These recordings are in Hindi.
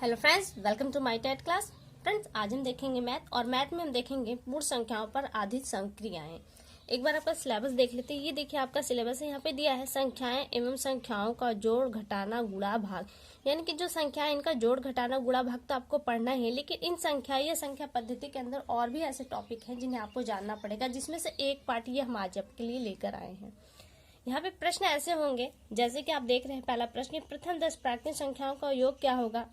Hello friends, welcome to my TET class. Friends, आज हम देखेंगे मैथ और मैथ में हम देखेंगे पूर्ण संख्याओं पर आधारित संक्रियाएं। एक बार आपका सिलेबस देख लेते हैं। ये देखिए आपका सिलेबस है, यहाँ पे दिया है संख्याएं एवं संख्याओं का जोड़ घटाना गुणा भाग। यानी कि जो संख्या है इनका जोड़ घटाना गुणा भाग तो आपको पढ़ना है, लेकिन इन संख्या या संख्या पद्धति के अंदर और भी ऐसे टॉपिक हैं जिन्हें आपको जानना पड़ेगा, जिसमें से एक पार्ट ये हम आज आपके लिए लेकर आए हैं। यहाँ पे प्रश्न ऐसे होंगे जैसे कि आप देख रहे हैं। पहला प्रश्न, प्रथम 10 प्राकृतिक संख्याओं का योग क्या होगा।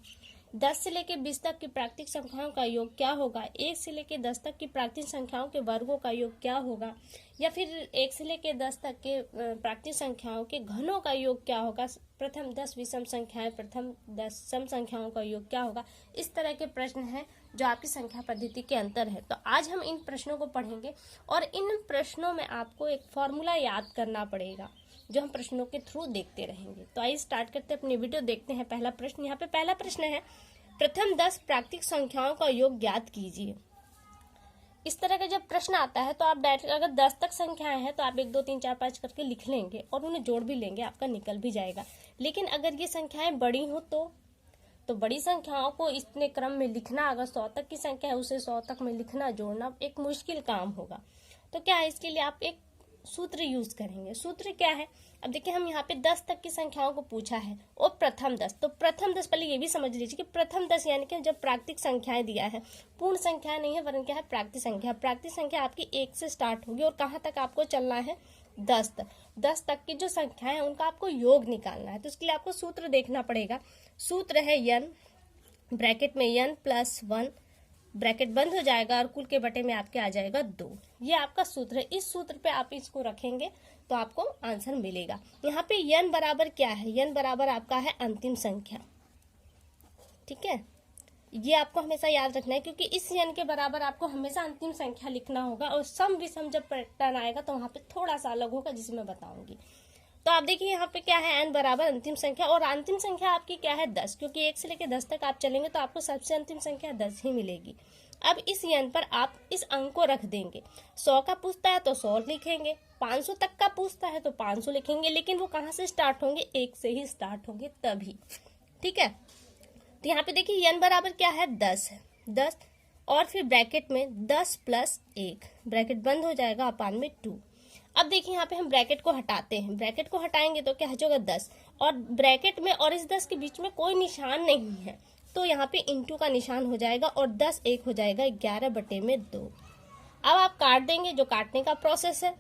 10 से लेकर 20 तक की प्राकृतिक संख्याओं का योग क्या होगा। 1 से लेकर 10 तक की प्राकृतिक संख्याओं के वर्गों का योग क्या होगा। या फिर 1 से लेकर 10 तक के प्राकृतिक संख्याओं के घनों का योग क्या होगा। प्रथम 10 विषम संख्याएं, प्रथम 10 सम संख्याओं का योग क्या होगा। इस तरह के प्रश्न हैं जो आपकी संख्या पद्धति के अंतर है। तो आज हम इन प्रश्नों को पढ़ेंगे और इन प्रश्नों में आपको एक फॉर्मूला याद करना पड़ेगा जो हम प्रश्नों के थ्रू देखते रहेंगे। तो आइए स्टार्ट करते हैं अपनी वीडियो, देखते हैं पहला प्रश्न। यहाँ पे पहला प्रश्न है, प्रथम 10 प्राकृतिक संख्याओं का योग ज्ञात कीजिए। इस तरह का जब प्रश्न आता है तो आप डायरेक्ट अगर 10 तक संख्याएं हैं तो आप 1 2 3 4 5 करके लिख लेंगे और उन्हें जोड़ भी लेंगे, आपका निकल भी जाएगा। लेकिन अगर ये संख्याएं बड़ी हो तो बड़ी संख्याओं को इतने क्रम में लिखना, अगर 100 तक की संख्या है उसे 100 तक में लिखना, जोड़ना एक मुश्किल काम होगा। तो क्या है, इसके लिए आप एक सूत्र यूज करेंगे। सूत्र क्या है, अब देखिए हम यहाँ पे 10 तक की संख्याओं को पूछा है और प्रथम 10। तो प्रथम 10 पहले ये भी समझ लीजिए कि प्रथम 10 यानी कि जब प्राकृतिक संख्याएं दिया है, पूर्ण संख्या नहीं है वरन क्या है, प्राकृतिक संख्या। प्राकृतिक संख्या आपकी 1 से स्टार्ट होगी और कहाँ तक आपको चलना है, 10 तक। 10 तक की जो संख्या है उनका आपको योग निकालना है। तो इसके लिए आपको सूत्र देखना पड़ेगा। सूत्र है n, ब्रैकेट में n प्लस 1, ब्रैकेट बंद हो जाएगा और कुल के बटे में आपके आ जाएगा 2। ये आपका सूत्र है। इस सूत्र पे आप इसको रखेंगे तो आपको आंसर मिलेगा। यहाँ पे n बराबर क्या है, n बराबर आपका है अंतिम संख्या। ठीक है, ये आपको हमेशा याद रखना है क्योंकि इस n के बराबर आपको हमेशा अंतिम संख्या लिखना होगा और सम विषम जब पैटर्न आएगा तो वहां पे थोड़ा सा अलग होगा जिसे मैं बताऊंगी। तो आप देखिए यहाँ पे क्या है, n बराबर अंतिम संख्या और अंतिम संख्या आपकी क्या है, 10, क्योंकि 1 से लेकर 10 तक आप चलेंगे तो आपको सबसे अंतिम संख्या 10 ही मिलेगी। अब इस n पर आप इस अंक को रख देंगे। 100 का पूछता है तो 100 लिखेंगे, 500 तक का पूछता है तो 500 लिखेंगे, लेकिन वो कहाँ से स्टार्ट होंगे, 1 से ही स्टार्ट होंगे तभी। ठीक है, तो यहाँ पे देखिए n बराबर क्या है, 10 है। 10 और फिर ब्रैकेट में 10 प्लस 1, ब्रैकेट बंद हो जाएगा अपान में 2। अब देखिए यहाँ पे हम ब्रैकेट को हटाते हैं। ब्रैकेट को हटाएंगे तो क्या हो जाएगा, 10, और ब्रैकेट में और इस 10 के बीच में कोई निशान नहीं है तो यहाँ पे इंटू का निशान हो जाएगा और 10 1 हो जाएगा 11 बटे में 2। अब आप काट देंगे, जो काटने का प्रोसेस है।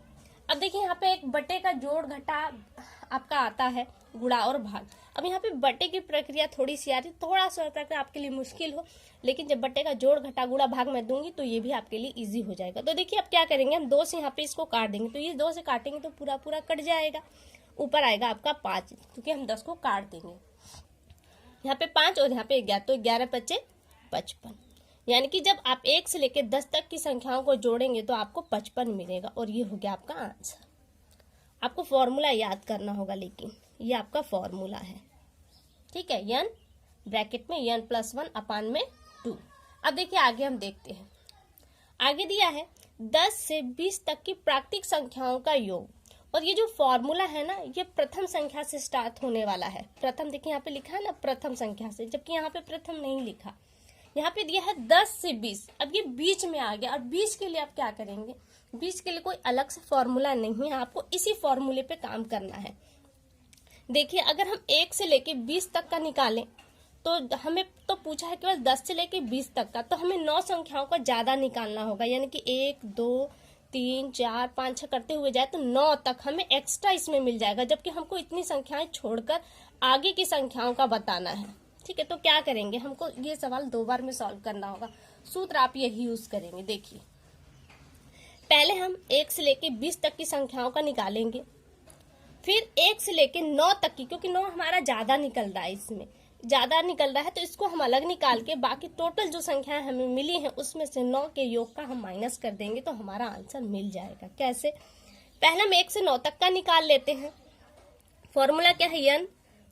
अब देखिए यहाँ पे एक बटे का जोड़ घटा आपका आता है, गुणा और भाग। अब यहाँ पे बटे की प्रक्रिया थोड़ी सी आ रही, थोड़ा सा होता है आपके लिए मुश्किल हो, लेकिन जब बटे का जोड़ घटा गुणा भाग मैं दूंगी तो ये भी आपके लिए इजी हो जाएगा। तो देखिए अब क्या करेंगे, हम 2 से यहाँ पे इसको काट देंगे, तो ये 2 से काटेंगे तो पूरा पूरा कट जाएगा। ऊपर आएगा आपका 5, क्योंकि हम 10 को काट देंगे। यहाँ पे 5 और यहाँ पे 11, तो 11 बचे 55। यानी कि जब आप 1 से लेकर 10 तक की संख्याओं को जोड़ेंगे तो आपको 55 मिलेगा और ये हो गया आपका आंसर। आपको फॉर्मूला याद करना होगा, लेकिन ये आपका फॉर्मूला है। ठीक है, n ब्रैकेट में n प्लस 1 अपान में 2। अब देखिए आगे हम देखते हैं। आगे दिया है 10 से 20 तक की प्राकृतिक संख्याओं का योग, और ये जो फॉर्मूला है ना, ये प्रथम संख्या से स्टार्ट होने वाला है। प्रथम देखिए यहाँ पे लिखा है ना, प्रथम संख्या से, जबकि यहाँ पे प्रथम नहीं लिखा। यहाँ पे दिया है 10 से 20, अब ये बीच में आ गया और बीच के लिए आप क्या करेंगे, बीच के लिए कोई अलग से फॉर्मूला नहीं है, आपको इसी फॉर्मूले पे काम करना है। देखिए अगर हम 1 से लेके 20 तक का निकालें तो हमें तो पूछा है केवल 10 से लेके 20 तक का, तो हमें 9 संख्याओं का ज्यादा निकालना होगा। यानी कि 1 2 3 4 5 6 करते हुए जाए तो 9 तक हमें एक्स्ट्रा इसमें मिल जाएगा, जबकि हमको इतनी संख्याएं छोड़कर आगे की संख्याओं का बताना है। ठीक है, तो क्या करेंगे, हमको ये सवाल 2 बार में सॉल्व करना होगा। सूत्र आप यही यूज करेंगे। देखिए पहले हम 1 से लेके 20 तक की संख्याओं का निकालेंगे, फिर 1 से लेके 9 तक की, क्योंकि 9 हमारा ज्यादा निकल रहा है, इसमें ज्यादा निकल रहा है तो इसको हम अलग निकाल के बाकी टोटल जो संख्याएं हमें मिली हैं उसमें से 9 के योग का हम माइनस कर देंगे तो हमारा आंसर मिल जाएगा। कैसे, पहले हम 1 से 9 तक का निकाल लेते हैं। फॉर्मूला क्या है, n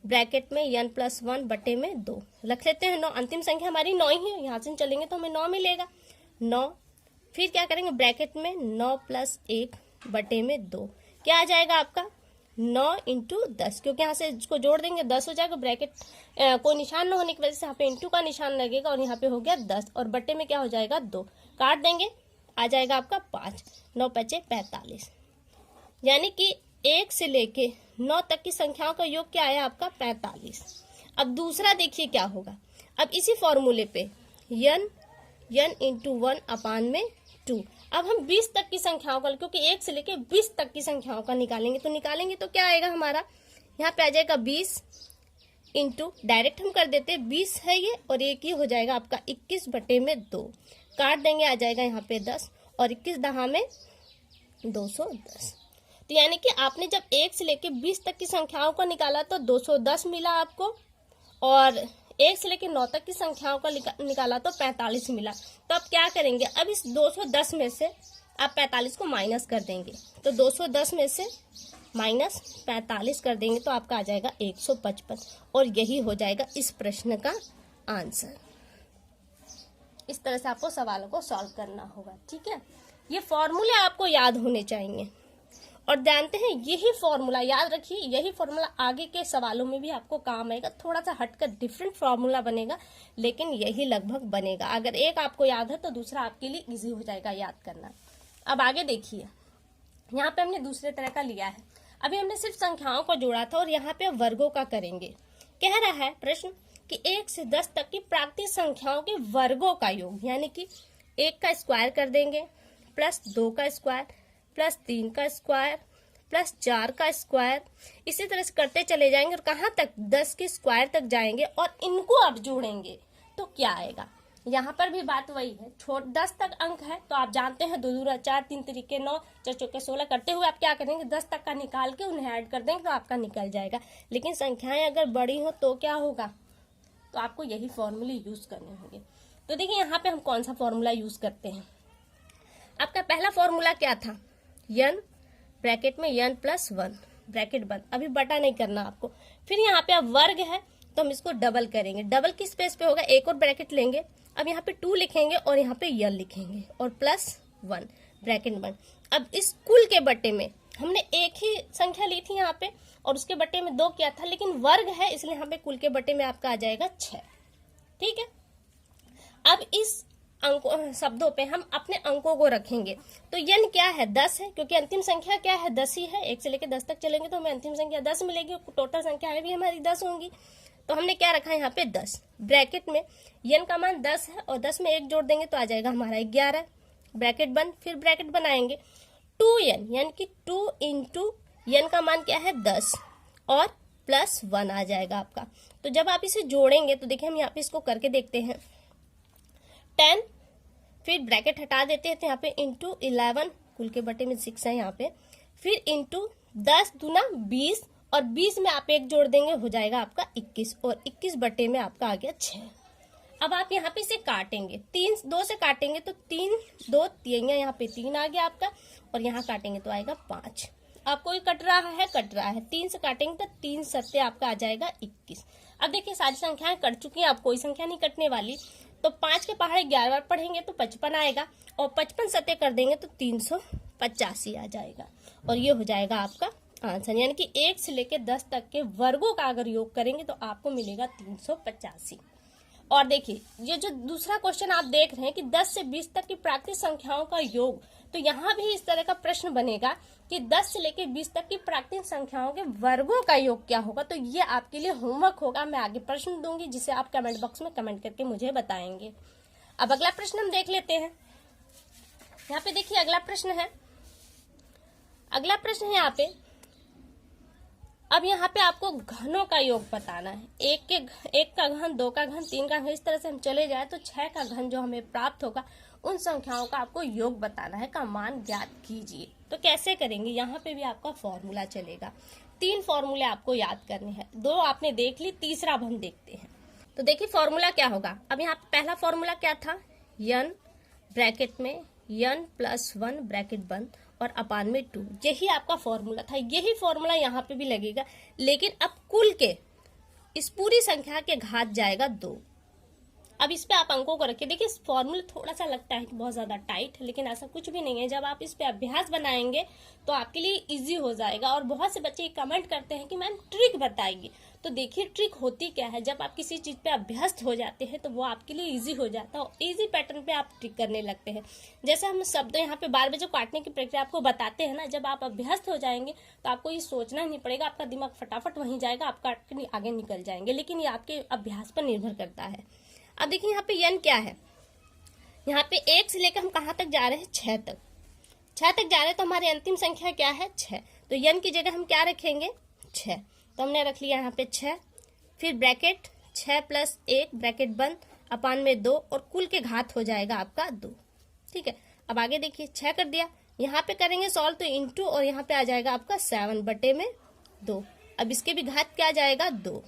ब्रैकेट में n प्लस 1 बटे में 2 रख लेते हैं। 9 अंतिम संख्या हमारी 9 ही है, यहाँ से चलेंगे तो हमें 9 मिलेगा। 9 फिर क्या करेंगे, ब्रैकेट में 9 प्लस 1 बटे में 2, क्या आ जाएगा आपका 9 इंटू 10, क्योंकि यहाँ से इसको जोड़ देंगे 10 हो जाएगा, ब्रैकेट कोई निशान न होने की वजह से यहाँ पे इंटू का निशान लगेगा और यहाँ पे हो गया 10 और बट्टे में क्या हो जाएगा 2, काट देंगे आ जाएगा आपका 5, 9 पचे 45, यानी कि 1 से लेके 9 तक की संख्याओं का योग क्या आया आपका 45। अब दूसरा देखिए क्या होगा, अब इसी फॉर्मूले पे n इंटू 1 अपान में 2, अब हम 20 तक की संख्याओं का, क्योंकि 1 से लेके 20 तक की संख्याओं का निकालेंगे तो क्या आएगा हमारा, यहाँ पे आ जाएगा 20 इंटू, डायरेक्ट हम कर देते हैं 20 है ये और एक ही हो जाएगा आपका 21 बटे में 2, काट देंगे आ जाएगा यहाँ पे 10 और 21 दहा में 210। तो यानी कि आपने जब 1 से लेके 20 तक की संख्याओं का निकाला तो 210 मिला आपको, और 1 से लेके 9 तक की संख्याओं का निकाला तो 45 मिला। तो अब क्या करेंगे, अब इस 210 में से आप 45 को माइनस कर देंगे, तो 210 में से माइनस 45 कर देंगे तो आपका आ जाएगा 155, और यही हो जाएगा इस प्रश्न का आंसर। इस तरह से आपको सवालों को सॉल्व करना होगा, ठीक है। ये फॉर्मूले आपको याद होने चाहिए, और जानते हैं यही फॉर्मूला याद रखिए, यही फॉर्मूला आगे के सवालों में भी आपको काम आएगा, थोड़ा सा हटकर डिफरेंट फॉर्मूला बनेगा लेकिन यही लगभग बनेगा। अगर एक आपको याद है तो दूसरा आपके लिए इजी हो जाएगा याद करना। अब आगे देखिए, यहाँ पे हमने दूसरे तरह का लिया है, अभी हमने सिर्फ संख्याओं को जोड़ा था और यहाँ पे वर्गों का करेंगे। कह रहा है प्रश्न कि 1 से 10 तक की प्राकृतिक संख्याओं के वर्गों का योग, यानी कि 1 का स्क्वायर कर देंगे प्लस 2 का स्क्वायर प्लस 3 का स्क्वायर प्लस 4 का स्क्वायर, इसी तरह से करते चले जाएंगे और कहाँ तक 10 के स्क्वायर तक जाएंगे और इनको आप जोड़ेंगे तो क्या आएगा। यहाँ पर भी बात वही है, 10 तक अंक है तो आप जानते हैं 2 दूरा 4, 3 तरीके 9, 4 चौके 16 करते हुए आप क्या करेंगे 10 तक का निकाल के उन्हें ऐड कर देंगे तो आपका निकल जाएगा। लेकिन संख्याएं अगर बड़ी हो तो क्या होगा, तो आपको यही फॉर्मूले यूज करने होंगे। तो देखिए यहाँ पे हम कौन सा फॉर्मूला यूज करते हैं। आपका पहला फॉर्मूला क्या था, n ब्रैकेट में n प्लस 1 ब्रैकेट बंद, अभी बटा नहीं करना आपको। फिर यहाँ पे अब वर्ग है तो हम इसको डबल करेंगे, डबल किस स्पेस पे होगा, एक और ब्रैकेट लेंगे, अब यहाँ पे 2 लिखेंगे और यहाँ पे n लिखेंगे और प्लस 1 ब्रैकेट बंद। अब इस कुल के बट्टे में हमने एक ही संख्या ली थी यहाँ पे और उसके बट्टे में 2 किया था, लेकिन वर्ग है इसलिए यहाँ पे कुल के बट्टे में आपका आ जाएगा 6, ठीक है। अब इस अंकों शब्दों पे हम अपने अंकों को रखेंगे, तो n क्या है 10 है, क्योंकि अंतिम संख्या क्या है 10 ही है, 1 से लेकर 10 तक चलेंगे तो हमें अंतिम संख्या 10 मिलेगी, टोटल संख्या भी हमारी 10 होंगी। तो हमने क्या रखा है यहाँ पे 10, ब्रैकेट में n का मान 10 है और 10 में 1 जोड़ देंगे तो आ जाएगा हमारा 11, ब्रैकेट बंद। फिर ब्रैकेट बनाएंगे 2n, यानी कि 2 इंटू n का मान क्या है 10 और प्लस 1 आ जाएगा आपका। तो जब आप इसे जोड़ेंगे तो देखिए हम यहाँ पे इसको करके देखते हैं, 10 फिर ब्रैकेट हटा देते हैं तो यहाँ पे इंटू 11, कुल के बटे में 6 है यहाँ पे, फिर इंटू 10 दूना 20 और 20 में आप 1 जोड़ देंगे हो जाएगा आपका 21 और 21 बटे में आपका आ गया 6। अब आप यहाँ पे इसे काटेंगे, 2 से काटेंगे तो 3 2 3, यहाँ पे 3 आ गया आपका और यहाँ काटेंगे तो आएगा 5। आपको ये कट रहा है 3 से काटेंगे तो 3 सत्ते आपका आ जाएगा 21। अब देखिए सारी संख्याएं कट चुकी हैं, अब कोई संख्या नहीं कटने वाली, तो 5 के पहाड़े 11 बार पढ़ेंगे तो 55 आएगा और 55 सत्ते कर देंगे तो 385 आ जाएगा और ये हो जाएगा आपका आंसर। यानी कि 1 से लेकर 10 तक के वर्गों का अगर योग करेंगे तो आपको मिलेगा 385। और देखिए ये जो दूसरा क्वेश्चन आप देख रहे हैं कि 10 से 20 तक की प्राकृतिक संख्याओं का योग, तो यहाँ भी इस तरह का प्रश्न बनेगा कि 10 से लेकर 20 तक की प्राकृतिक संख्याओं के वर्गों का योग क्या होगा। तो ये आपके लिए होमवर्क होगा, मैं आगे प्रश्न दूंगी जिसे आप कमेंट बॉक्स में कमेंट करके मुझे बताएंगे। अब अगला प्रश्न हम देख लेते हैं। यहाँ पे देखिए अगला प्रश्न है यहाँ पे, अब यहाँ पे आपको घनों का योग बताना है। 1 का घन, 2 का घन, 3 का घन, इस तरह से हम चले जाए तो 6 का घन जो हमें प्राप्त होगा उन संख्याओं का आपको योग बताना है, का मान ज्ञात कीजिए। तो कैसे करेंगे, यहाँ पे भी आपका फॉर्मूला चलेगा। 3 फॉर्मूले आपको याद करने हैं, 2 आपने देख ली, तीसरा अब हम देखते हैं। तो देखिए फॉर्मूला क्या होगा। अब यहाँ पे पहला फॉर्मूला क्या था, n ब्रैकेट में n प्लस 1 ब्रैकेट बंद और अपान में 2, यही आपका फॉर्मूला था। यही फॉर्मूला यहाँ पे भी लगेगा, लेकिन अब कुल के इस पूरी संख्या के घात जाएगा 2, अब इस पे आप अंकों को रखिए। देखिए फॉर्मूला थोड़ा सा लगता है कि बहुत ज्यादा टाइट है, लेकिन ऐसा कुछ भी नहीं है। जब आप इस पे अभ्यास बनाएंगे तो आपके लिए इजी हो जाएगा। और बहुत से बच्चे कमेंट करते हैं कि मैम ट्रिक बताएगी, तो देखिए ट्रिक होती क्या है। जब आप किसी चीज पे अभ्यस्त हो जाते हैं तो वो आपके लिए इजी हो जाता है और इजी पैटर्न पे आप ट्रिक करने लगते हैं। जैसे हम शब्द यहाँ पे बार बार जो काटने की प्रक्रिया आपको बताते हैं ना, जब आप अभ्यस्त हो जाएंगे तो आपको ये सोचना नहीं पड़ेगा, आपका दिमाग फटाफट वहीं जाएगा, आप काट के आगे निकल जाएंगे। लेकिन ये आपके अभ्यास पर निर्भर करता है। अब देखिए यहाँ पे यन क्या है, यहाँ पे 1 से लेकर हम कहाँ तक जा रहे हैं, 6 तक। 6 तक जा रहे हैं तो हमारी अंतिम संख्या क्या है, 6। तो यन की जगह हम क्या रखेंगे, 6। तो हमने रख लिया यहाँ पे 6, फिर ब्रैकेट 6 + 1 ब्रैकेट बंद अपान में 2 और कुल के घात हो जाएगा आपका 2। ठीक है, अब आगे देखिए 6 कर दिया, यहाँ पे करेंगे सॉल्व तो इंटू और यहाँ पे आ जाएगा आपका 7/2। अब इसके भी घात क्या आ जाएगा, 2।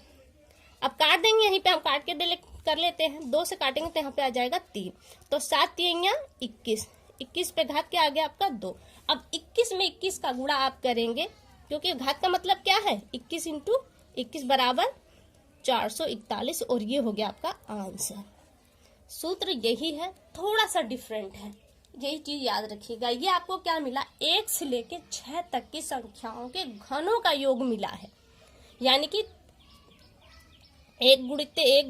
अब काट देंगे, यहीं पे हम काट के कर लेते हैं। 2 से काटेंगे तो यहाँ पे आ जाएगा 3। तो 7 3 21, 21 पे घात क्या आ गया आपका 2। अब 21 में 21 का गुणा आप करेंगे, क्योंकि घात का मतलब क्या है, 21 × 21 = 441 और ये हो गया आपका आंसर। सूत्र यही है, थोड़ा सा डिफरेंट है, यही चीज याद रखिएगा। ये आपको क्या मिला, 1 से लेके 6 तक की संख्याओं के घनों का योग मिला है। यानी कि 1 × 1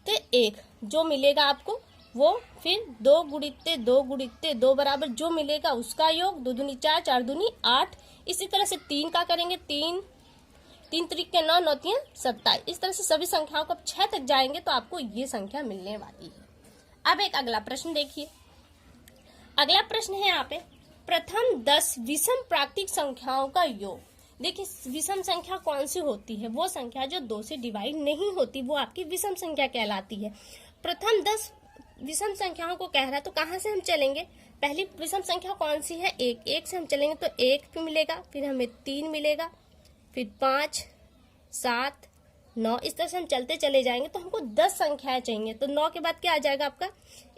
× 1 जो मिलेगा आपको वो, फिर 2 × 2 × 2 बराबर जो मिलेगा उसका योग, 2 दूनी 4 4 दूनी 8। इसी तरह से 3 का करेंगे, 3 3 × 9 9 × 27। इस तरह से सभी संख्याओं को 6 तक जाएंगे तो आपको ये संख्या मिलने वाली है। अब एक अगला प्रश्न देखिए। अगला प्रश्न है यहाँ पे, प्रथम 10 विषम प्राकृतिक संख्याओं का योग। देखिए विषम संख्या कौन सी होती है, वो संख्या जो 2 से डिवाइड नहीं होती वो आपकी विषम संख्या कहलाती है। प्रथम 10 विषम संख्याओं को कह रहा है तो कहाँ से हम चलेंगे, पहली विषम संख्या कौन सी है, 1। 1 से हम चलेंगे तो 1 मिलेगा, फिर हमें 3 मिलेगा, फिर 5 7 9। इस तरह से हम चलते चले जाएंगे तो हमको 10 संख्याएं चाहिए। तो 9 के बाद क्या आ जाएगा आपका,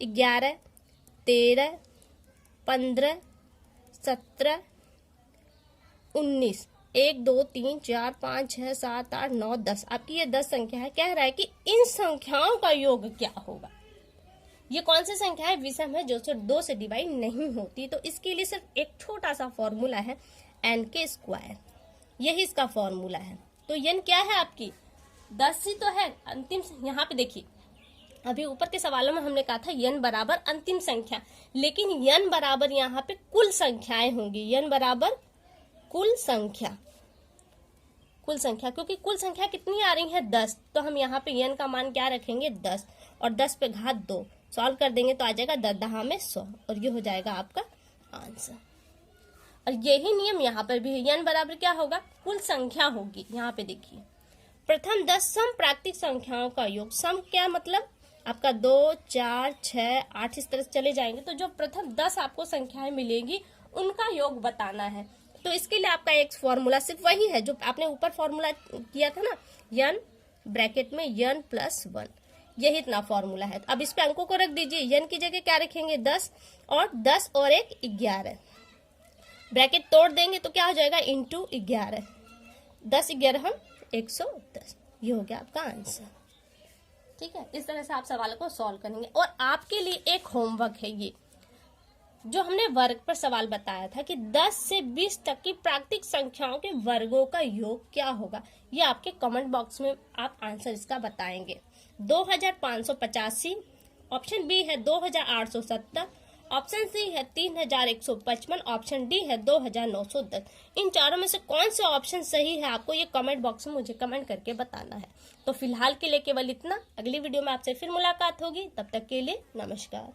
11 13 15 17 19 1 2 3 4 5 6 7 8 9 10। आपकी ये 10 संख्या है। कह रहा है कि इन संख्याओं का योग क्या होगा। ये कौन सी संख्या है, विषम है, जो 2 से डिवाइड नहीं होती। तो इसके लिए सिर्फ एक छोटा सा फॉर्मूला है, n², यही इसका फॉर्मूला है। तो n क्या है आपकी, 10 ही तो है अंतिम। यहाँ पे देखिए अभी ऊपर के सवालों में हमने कहा था n बराबर अंतिम संख्या, लेकिन n बराबर यहाँ पे कुल संख्याएं होंगी। n बराबर कुल संख्या, क्योंकि कुल संख्या कितनी आ रही है, 10। तो हम यहाँ पे n का मान क्या रखेंगे, 10 और 10 पे घात 2। सॉल्व कर देंगे तो आ जाएगा 10 10 में 100 और ये हो जाएगा आपका आंसर। और यही नियम यहाँ पर भी है, n बराबर क्या होगा, कुल संख्या होगी। यहाँ पे देखिए प्रथम 10 सम प्राकृतिक संख्याओं का योग। सम क्या मतलब, आपका 2 4 6 8 इस तरह से चले जाएंगे तो जो प्रथम 10 आपको संख्याएं मिलेंगी उनका योग बताना है। तो इसके लिए आपका एक फॉर्मूला सिर्फ वही है जो आपने ऊपर फॉर्मूला किया था ना, n ब्रैकेट में n + 1, यही इतना फॉर्मूला है। अब इस पे अंकों को रख दीजिए, n की जगह क्या रखेंगे, 10 और 10 और 1 11। ब्रैकेट तोड़ देंगे तो क्या हो जाएगा, इंटू 11, 10 11 हम 110। ये हो गया आपका आंसर। ठीक है, इस तरह से आप सवालों को सॉल्व करेंगे। और आपके लिए एक होमवर्क है, ये जो हमने वर्ग पर सवाल बताया था कि 10 से 20 तक की प्राकृतिक संख्याओं के वर्गों का योग क्या होगा। ये आपके कमेंट बॉक्स में आप आंसर इसका बताएंगे। 2585, ऑप्शन बी है 2870, ऑप्शन सी है 3155, ऑप्शन डी है 2910। इन चारों में से कौन सा ऑप्शन सही है आपको ये कमेंट बॉक्स में मुझे कमेंट करके बताना है। तो फिलहाल के लिए केवल इतना, अगली वीडियो में आपसे फिर मुलाकात होगी, तब तक के लिए नमस्कार।